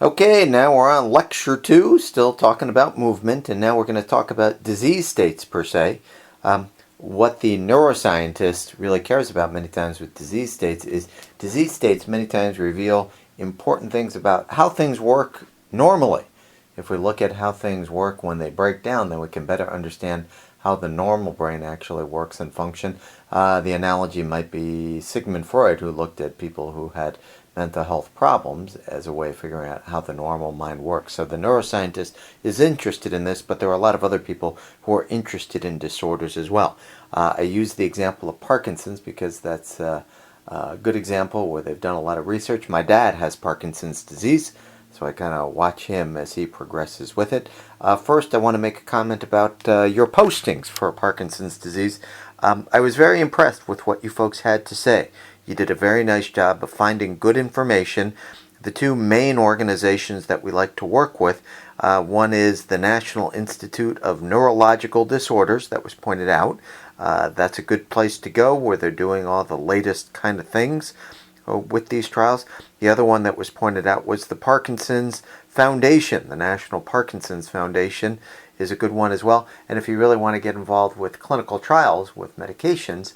Okay, now we're on lecture 2, still talking about movement, and now we're going to talk about disease states per se. What the neuroscientist really cares about many times with disease states is disease states many times reveal important things about how things work normally. If we look at how things work when they break down, then we can better understand how the normal brain actually works and functions. The analogy might be Sigmund Freud, who looked at people who had mental health problems as a way of figuring out how the normal mind works. So the neuroscientist is interested in this, but there are a lot of other people who are interested in disorders as well. I use the example of Parkinson's because that's a good example where they've done a lot of research. My dad has Parkinson's disease, so I kind of watch him as he progresses with it. First, I want to make a comment about your postings for Parkinson's disease. I was very impressed with what you folks had to say. You did a very nice job of finding good information. The two main organizations that we like to work with, one is the National Institute of Neurological Disorders, that was pointed out. That's a good place to go where they're doing all the latest kind of things with these trials. The other one that was pointed out was the Parkinson's Foundation. The National Parkinson's Foundation is a good one as well. And if you really want to get involved with clinical trials with medications,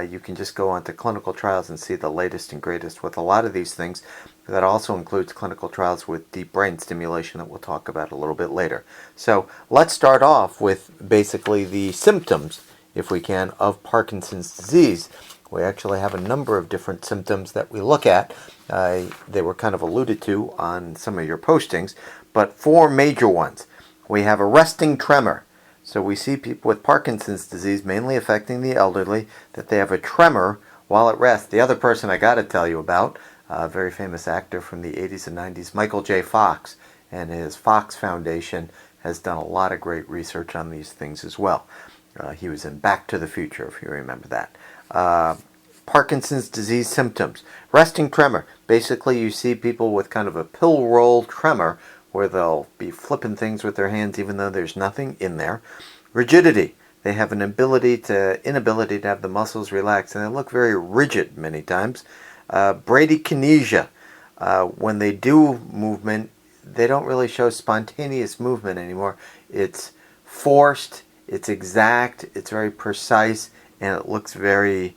you can just go onto clinical trials and see the latest and greatest with a lot of these things. That also includes clinical trials with deep brain stimulation that we'll talk about a little bit later. So let's start off with basically the symptoms, if we can, of Parkinson's disease. We actually have a number of different symptoms that we look at. They were kind of alluded to on some of your postings, but 4 major ones. We have a resting tremor. So we see people with Parkinson's disease, mainly affecting the elderly, that they have a tremor while at rest. The other person I got to tell you about, a very famous actor from the 80s and 90s, Michael J. Fox, and his Fox Foundation has done a lot of great research on these things as well. He was in Back to the Future, if you remember that. Parkinson's disease symptoms. Resting tremor. Basically, you see people with kind of a pill roll tremor where they'll be flipping things with their hands even though there's nothing in there. Rigidity. They have an inability to have the muscles relax, and they look very rigid many times. Bradykinesia. When they do movement, they don't really show spontaneous movement anymore. It's forced, it's exact, it's very precise, and it looks very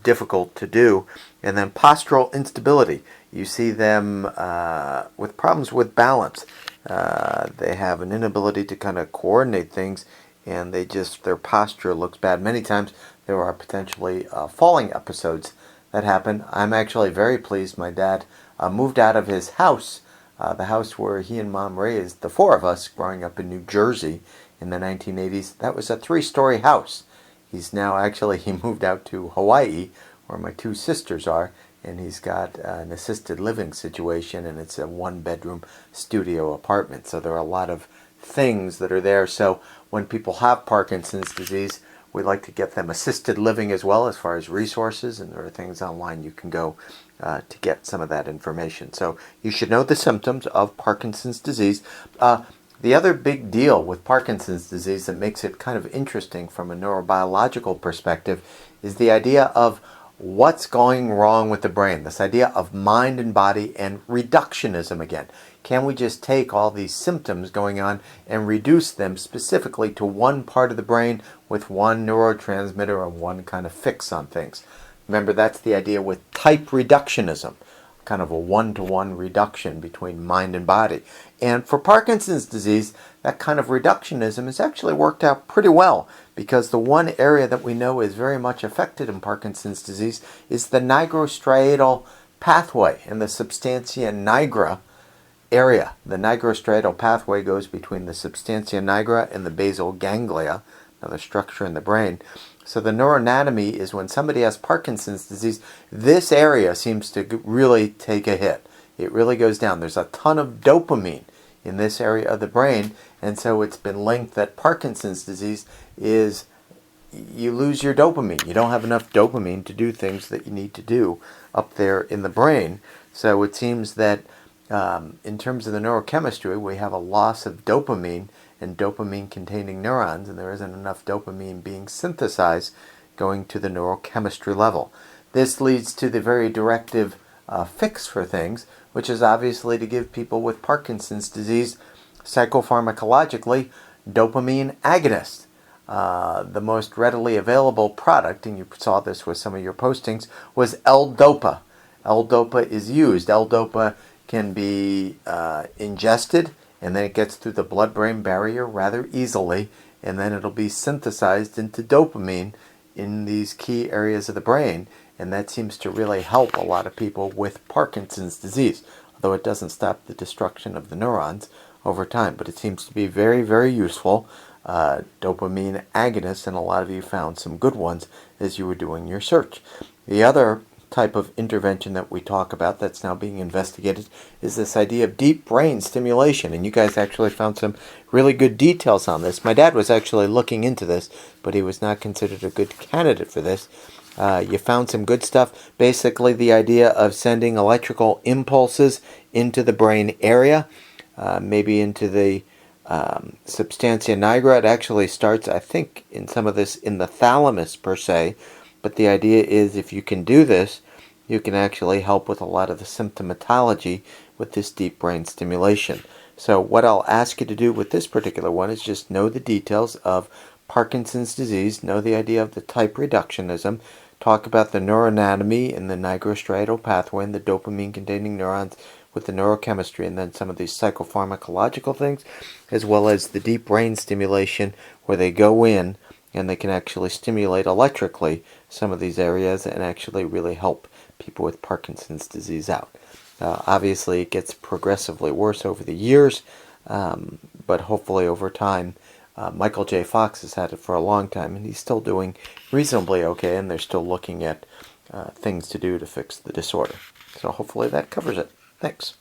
difficult to do. And then postural instability. You see them with problems with balance. They have an inability to kind of coordinate things, and their posture looks bad. Many times there are potentially falling episodes that happen. I'm actually very pleased my dad moved out of his house, the house where he and Mom raised the 4 of us growing up in New Jersey in the 1980s. That was a 3-story house. He moved out to Hawaii, where my 2 sisters are, and he's got an assisted living situation, and it's a 1-bedroom studio apartment. So there are a lot of things that are there. So when people have Parkinson's disease, we like to get them assisted living as well as far as resources, and there are things online you can go to get some of that information. So you should know the symptoms of Parkinson's disease. The other big deal with Parkinson's disease that makes it kind of interesting from a neurobiological perspective is the idea of what's going wrong with the brain. This idea of mind and body and reductionism again. Can we just take all these symptoms going on and reduce them specifically to one part of the brain with one neurotransmitter and one kind of fix on things? Remember, that's the idea with type reductionism. Kind of a 1-to-1 reduction between mind and body. And for Parkinson's disease, that kind of reductionism has actually worked out pretty well, because the one area that we know is very much affected in Parkinson's disease is the nigrostriatal pathway in the substantia nigra area. The nigrostriatal pathway goes between the substantia nigra and the basal ganglia, another structure in the brain. So the neuroanatomy is when somebody has Parkinson's disease, this area seems to really take a hit. It really goes down. There's a ton of dopamine in this area of the brain, and so it's been linked that Parkinson's disease is you lose your dopamine. You don't have enough dopamine to do things that you need to do up there in the brain. So it seems that in terms of the neurochemistry, we have a loss of dopamine and dopamine-containing neurons, and there isn't enough dopamine being synthesized going to the neurochemistry level. This leads to the very directive fix for things, which is obviously to give people with Parkinson's disease psychopharmacologically dopamine agonists. The most readily available product, and you saw this with some of your postings, was L-Dopa. L-Dopa is used. L-Dopa can be ingested, and then it gets through the blood-brain barrier rather easily, and then it'll be synthesized into dopamine in these key areas of the brain, and that seems to really help a lot of people with Parkinson's disease, although it doesn't stop the destruction of the neurons over time, but it seems to be very, very useful. Dopamine agonists, and a lot of you found some good ones as you were doing your search. The other type of intervention that we talk about that's now being investigated is this idea of deep brain stimulation, and you guys actually found some really good details on this. My dad was actually looking into this, but he was not considered a good candidate for this. You found some good stuff. Basically, the idea of sending electrical impulses into the brain area, maybe into the substantia nigra. It actually starts, I think, in some of this in the thalamus per se, but the idea is if you can do this, you can actually help with a lot of the symptomatology with this deep brain stimulation. So what I'll ask you to do with this particular one is just know the details of Parkinson's disease, know the idea of the type reductionism, talk about the neuroanatomy and the nigrostriatal pathway and the dopamine-containing neurons with the neurochemistry, and then some of these psychopharmacological things, as well as the deep brain stimulation where they go in and they can actually stimulate electrically some of these areas and actually really help people with Parkinson's disease out. Obviously, it gets progressively worse over the years, but hopefully over time. Michael J. Fox has had it for a long time, and he's still doing reasonably okay, and they're still looking at things to do to fix the disorder. So hopefully that covers it. Thanks.